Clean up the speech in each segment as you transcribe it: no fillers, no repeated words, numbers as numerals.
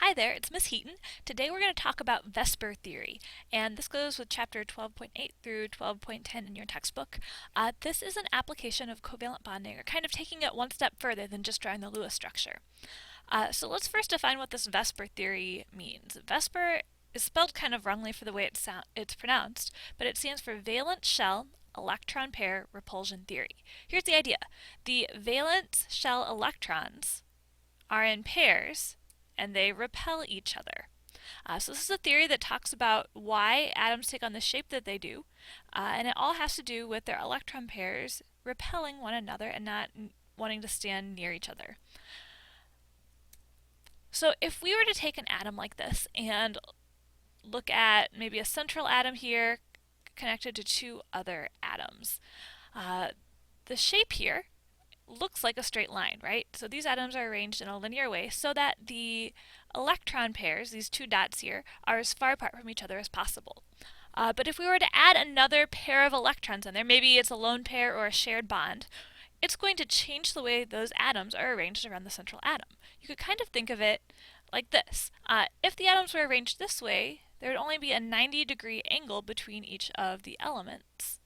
Hi there, it's Miss Heaton. Today we're going to talk about VSEPR theory, and this goes with chapter 12.8 through 12.10 in your textbook. This is an application of covalent bonding, or kind of taking it one step further than just drawing the Lewis structure. So let's first define what this VSEPR theory means. VSEPR is spelled kind of wrongly for the way it's pronounced, but it stands for valence shell electron pair repulsion theory. Here's the idea. The valence shell electrons are in pairs and they repel each other. So this is a theory that talks about why atoms take on the shape that they do, and it all has to do with their electron pairs repelling one another and not wanting to stand near each other. So if we were to take an atom like this and look at maybe a central atom here connected to two other atoms, the shape here looks like a straight line, right? So these atoms are arranged in a linear way so that the electron pairs, these two dots here, are as far apart from each other as possible. But if we were to add another pair of electrons in there, maybe it's a lone pair or a shared bond, it's going to change the way those atoms are arranged around the central atom. You could kind of think of it like this. If the atoms were arranged this way, there would only be a 90-degree angle between each of the elements.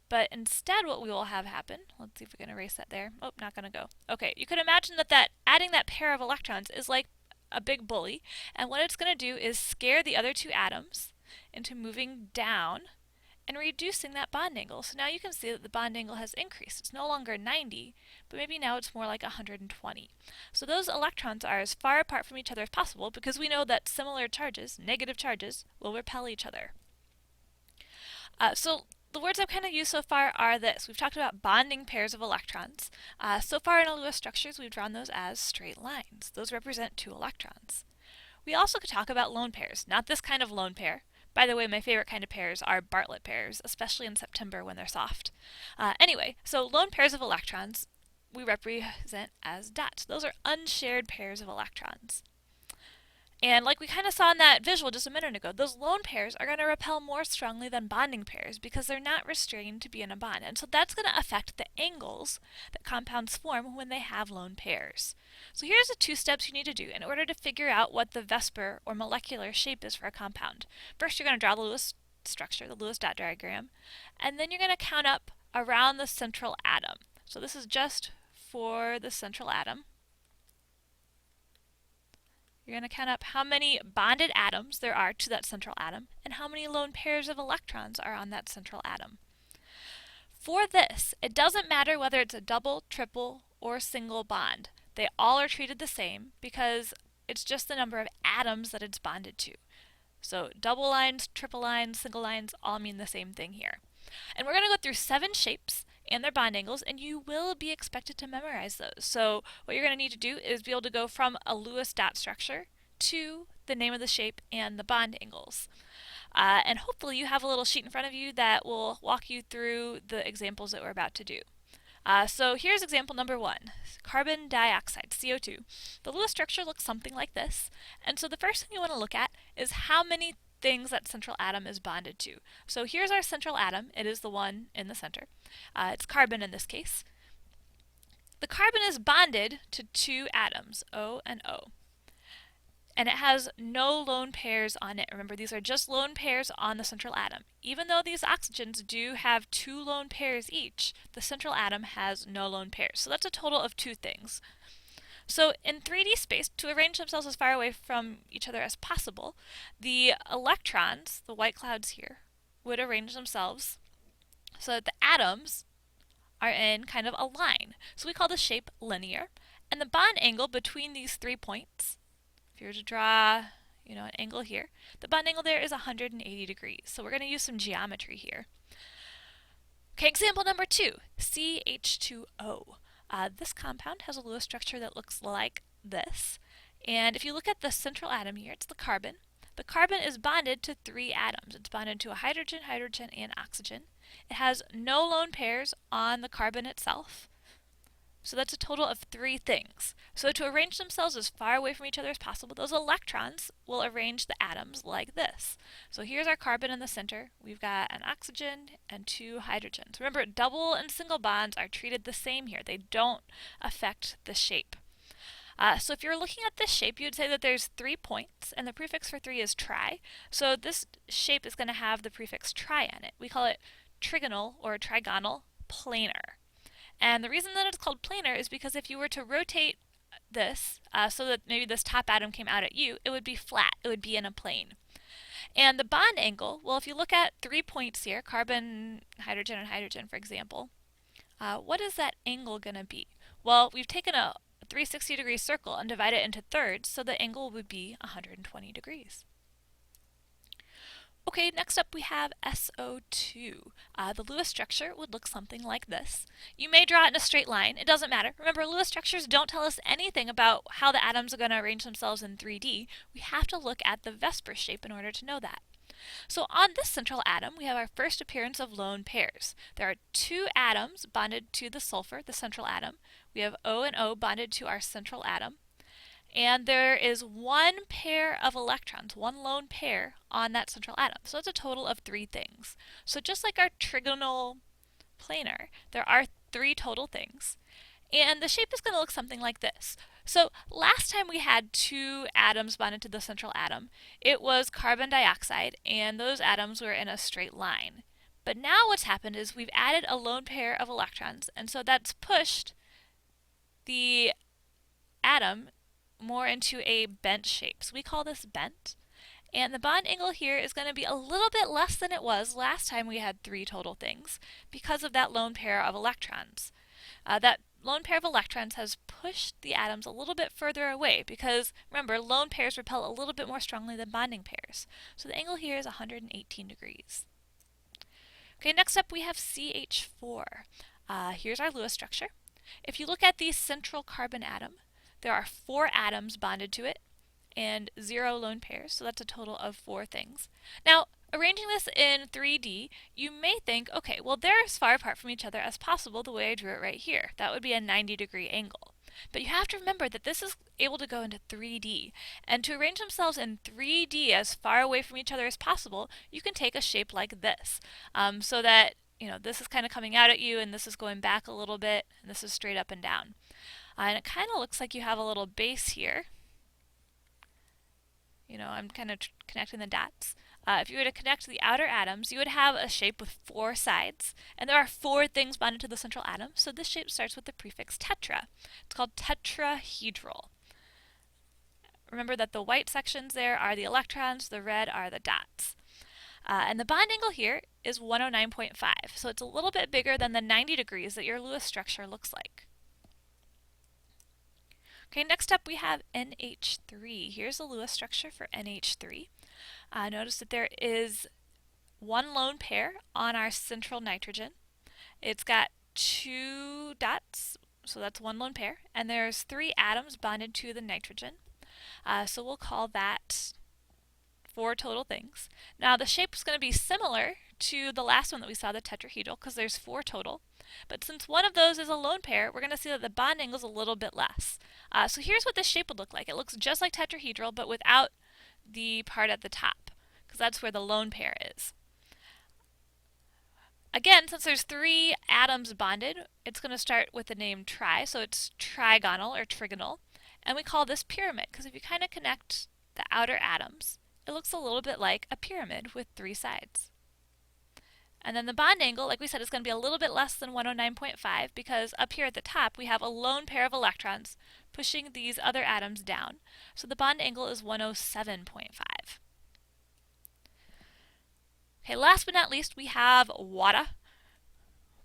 But instead what we will have happen, let's see if we can erase that there. Oh, not going to go. Okay, you could imagine that adding that pair of electrons is like a big bully, and what it's going to do is scare the other two atoms into moving down and reducing that bond angle. So now you can see that the bond angle has increased. It's no longer 90, but maybe now it's more like 120. So those electrons are as far apart from each other as possible because we know that similar charges, negative charges, will repel each other. So the words I've kind of used so far are this. We've talked about bonding pairs of electrons. So far in Lewis structures, we've drawn those as straight lines. Those represent two electrons. We also could talk about lone pairs, not this kind of lone pair. By the way, my favorite kind of pairs are Bartlett pairs, especially in September when they're soft. Anyway, so lone pairs of electrons we represent as dots. Those are unshared pairs of electrons. And like we kind of saw in that visual just a minute ago, those lone pairs are going to repel more strongly than bonding pairs because they're not restrained to be in a bond. And so that's going to affect the angles that compounds form when they have lone pairs. So here's the two steps you need to do in order to figure out what the VSEPR or molecular shape is for a compound. First, you're going to draw the Lewis structure, the Lewis dot diagram, and then you're going to count up around the central atom. So this is just for the central atom. You're going to count up how many bonded atoms there are to that central atom and how many lone pairs of electrons are on that central atom. For this, it doesn't matter whether it's a double, triple, or single bond. They all are treated the same because it's just the number of atoms that it's bonded to. So double lines, triple lines, single lines all mean the same thing here. And we're going to go through 7 shapes and their bond angles, and you will be expected to memorize those. So what you're going to need to do is be able to go from a Lewis dot structure to the name of the shape and the bond angles. And hopefully you have a little sheet in front of you that will walk you through the examples that we're about to do. So here's example number 1, carbon dioxide, CO2. The Lewis structure looks something like this, and so the first thing you want to look at is how many things that central atom is bonded to. So here's our central atom. It is the one in the center. It's carbon in this case. The carbon is bonded to 2 atoms, O and O. And it has no lone pairs on it. Remember, these are just lone pairs on the central atom. Even though these oxygens do have 2 lone pairs each, the central atom has no lone pairs. So that's a total of 2 things. So in 3D space, to arrange themselves as far away from each other as possible, the electrons, the white clouds here, would arrange themselves so that the atoms are in kind of a line. So we call the shape linear. And the bond angle between these 3 points, if you were to draw, an angle here, the bond angle there is 180 degrees. So we're going to use some geometry here. Okay, example number 2, CH2O. This compound has a Lewis structure that looks like this. And if you look at the central atom here, it's the carbon. The carbon is bonded to 3 atoms. It's bonded to a hydrogen, hydrogen, and oxygen. It has no lone pairs on the carbon itself. So that's a total of 3 things. So to arrange themselves as far away from each other as possible, those electrons will arrange the atoms like this. So here's our carbon in the center. We've got an oxygen and 2 hydrogens. Remember, double and single bonds are treated the same here. They don't affect the shape. So if you're looking at this shape, you'd say that there's 3 points, and the prefix for 3 is tri. So this shape is going to have the prefix tri in it. We call it trigonal or trigonal planar. And the reason that it's called planar is because if you were to rotate this so that maybe this top atom came out at you, it would be flat. It would be in a plane. And the bond angle, well, if you look at 3 points here, carbon, hydrogen, and hydrogen, for example, what is that angle going to be? Well, we've taken a 360-degree circle and divided it into thirds, so the angle would be 120 degrees. Okay, next up we have SO2. The Lewis structure would look something like this. You may draw it in a straight line. It doesn't matter. Remember, Lewis structures don't tell us anything about how the atoms are going to arrange themselves in 3D. We have to look at the VSEPR shape in order to know that. So on this central atom, we have our first appearance of lone pairs. There are 2 atoms bonded to the sulfur, the central atom. We have O and O bonded to our central atom. And there is 1 pair of electrons, 1 lone pair on that central atom. So it's a total of 3 things. So just like our trigonal planar, there are 3 total things. And the shape is going to look something like this. So last time we had 2 atoms bonded to the central atom, it was carbon dioxide, and those atoms were in a straight line. But now what's happened is we've added a lone pair of electrons, and so that's pushed the atom more into a bent shape. So we call this bent. And the bond angle here is going to be a little bit less than it was last time we had 3 total things because of that lone pair of electrons. That lone pair of electrons has pushed the atoms a little bit further away because, remember, lone pairs repel a little bit more strongly than bonding pairs. So the angle here is 118 degrees. Okay, next up we have CH4. Here's our Lewis structure. If you look at the central carbon atom, there are 4 atoms bonded to it and 0 lone pairs, so that's a total of 4 things. Now, arranging this in 3D, you may think, okay, well, they're as far apart from each other as possible the way I drew it right here. That would be a 90-degree angle. But you have to remember that this is able to go into 3D. And to arrange themselves in 3D as far away from each other as possible, you can take a shape like this. So that, this is kind of coming out at you, and this is going back a little bit, and this is straight up and down. And it kind of looks like you have a little base here. I'm kind of connecting the dots. If you were to connect the outer atoms, you would have a shape with 4 sides. And there are 4 things bonded to the central atom, so this shape starts with the prefix tetra. It's called tetrahedral. Remember that the white sections there are the electrons, the red are the dots. And the bond angle here is 109.5, so it's a little bit bigger than the 90 degrees that your Lewis structure looks like. Okay, next up we have NH3. Here's the Lewis structure for NH3. Notice that there is 1 lone pair on our central nitrogen. It's got 2 dots, so that's 1 lone pair, and there's 3 atoms bonded to the nitrogen. So we'll call that 4 total things. Now the shape is going to be similar to the last one that we saw, the tetrahedral, because there's 4 total. But since one of those is a lone pair, we're going to see that the bond angle is a little bit less. So here's what this shape would look like. It looks just like tetrahedral, but without the part at the top, because that's where the lone pair is. Again, since there's 3 atoms bonded, it's going to start with the name tri, so it's trigonal or trigonal. And we call this pyramid, because if you kind of connect the outer atoms, it looks a little bit like a pyramid with 3 sides. And then the bond angle, like we said, is going to be a little bit less than 109.5 because up here at the top we have a lone pair of electrons pushing these other atoms down. So the bond angle is 107.5. Okay, last but not least we have water.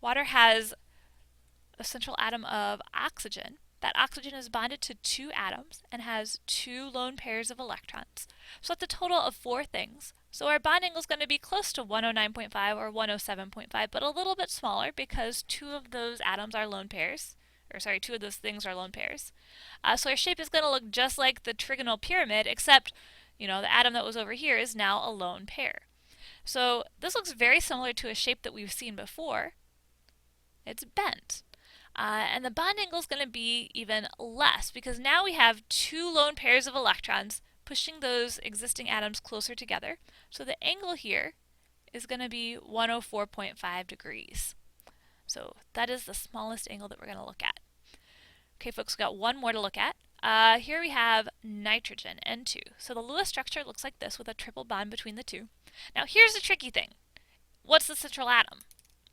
Water has a central atom of oxygen. That oxygen is bonded to 2 atoms and has 2 lone pairs of electrons. So that's a total of 4 things. So our bond angle is going to be close to 109.5 or 107.5, but a little bit smaller because 2 of those atoms are lone pairs. 2 of those things are lone pairs. So our shape is going to look just like the trigonal pyramid, except, the atom that was over here is now a lone pair. So this looks very similar to a shape that we've seen before. It's bent. And the bond angle is going to be even less because now we have 2 lone pairs of electrons pushing those existing atoms closer together. So the angle here is going to be 104.5 degrees. So that is the smallest angle that we're going to look at. Okay, folks, we've got one more to look at. Here we have nitrogen, N2. So the Lewis structure looks like this with a triple bond between the two. Now here's the tricky thing. What's the central atom?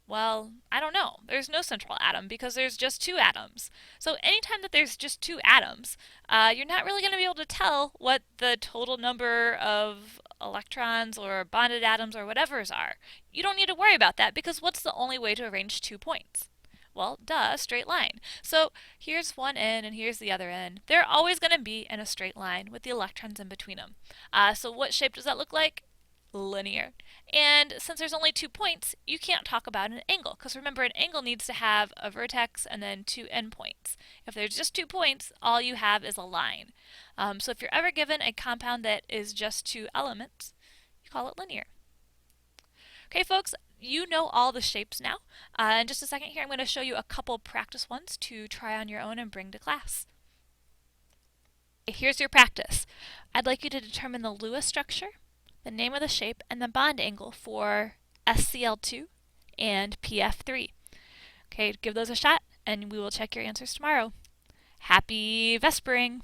Well, I don't know. There's no central atom because there's just two atoms. So anytime that there's just two atoms, you're not really going to be able to tell what the total number of electrons or bonded atoms or whatevers are. You don't need to worry about that because what's the only way to arrange 2 points? Well, duh, straight line. So here's one end and here's the other end. They're always going to be in a straight line with the electrons in between them. So what shape does that look like? Linear. And since there's only 2 points, you can't talk about an angle, because remember, an angle needs to have a vertex and then 2 endpoints. If there's just 2 points, all you have is a line. So if you're ever given a compound that is just 2 elements, you call it linear. Okay, folks, you know all the shapes now. In just a second here, I'm going to show you a couple practice ones to try on your own and bring to class. Here's your practice. I'd like you to determine the Lewis structure, the name of the shape, and the bond angle for SCl2 and PF3. Okay, give those a shot, and we will check your answers tomorrow. Happy VSEPRing!